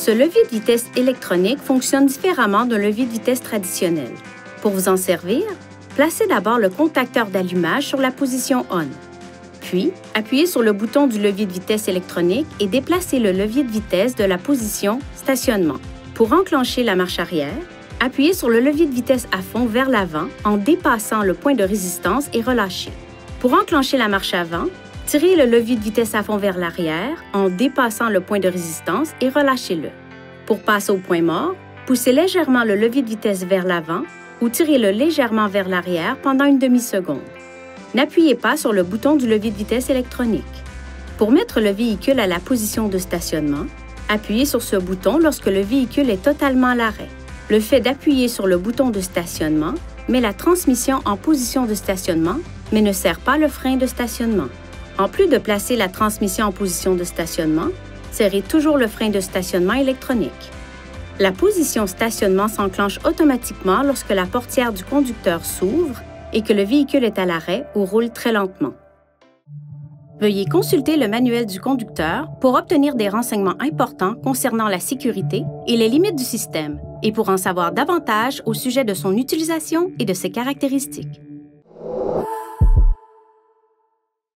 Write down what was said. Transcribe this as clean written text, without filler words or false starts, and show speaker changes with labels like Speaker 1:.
Speaker 1: Ce levier de vitesse électronique fonctionne différemment d'un levier de vitesse traditionnel. Pour vous en servir, placez d'abord le contacteur d'allumage sur la position ON. Puis, appuyez sur le bouton du levier de vitesse électronique et déplacez le levier de vitesse de la position stationnement. Pour enclencher la marche arrière, appuyez sur le levier de vitesse à fond vers l'avant en dépassant le point de résistance et relâchez. Pour enclencher la marche avant, tirez le levier de vitesse à fond vers l'arrière en dépassant le point de résistance et relâchez-le. Pour passer au point mort, poussez légèrement le levier de vitesse vers l'avant ou tirez-le légèrement vers l'arrière pendant une demi-seconde. N'appuyez pas sur le bouton du levier de vitesse électronique. Pour mettre le véhicule à la position de stationnement, appuyez sur ce bouton lorsque le véhicule est totalement à l'arrêt. Le fait d'appuyer sur le bouton de stationnement met la transmission en position de stationnement, mais ne sert pas le frein de stationnement. En plus de placer la transmission en position de stationnement, serrez toujours le frein de stationnement électronique. La position stationnement s'enclenche automatiquement lorsque la portière du conducteur s'ouvre et que le véhicule est à l'arrêt ou roule très lentement. Veuillez consulter le manuel du conducteur pour obtenir des renseignements importants concernant la sécurité et les limites du système et pour en savoir davantage au sujet de son utilisation et de ses caractéristiques.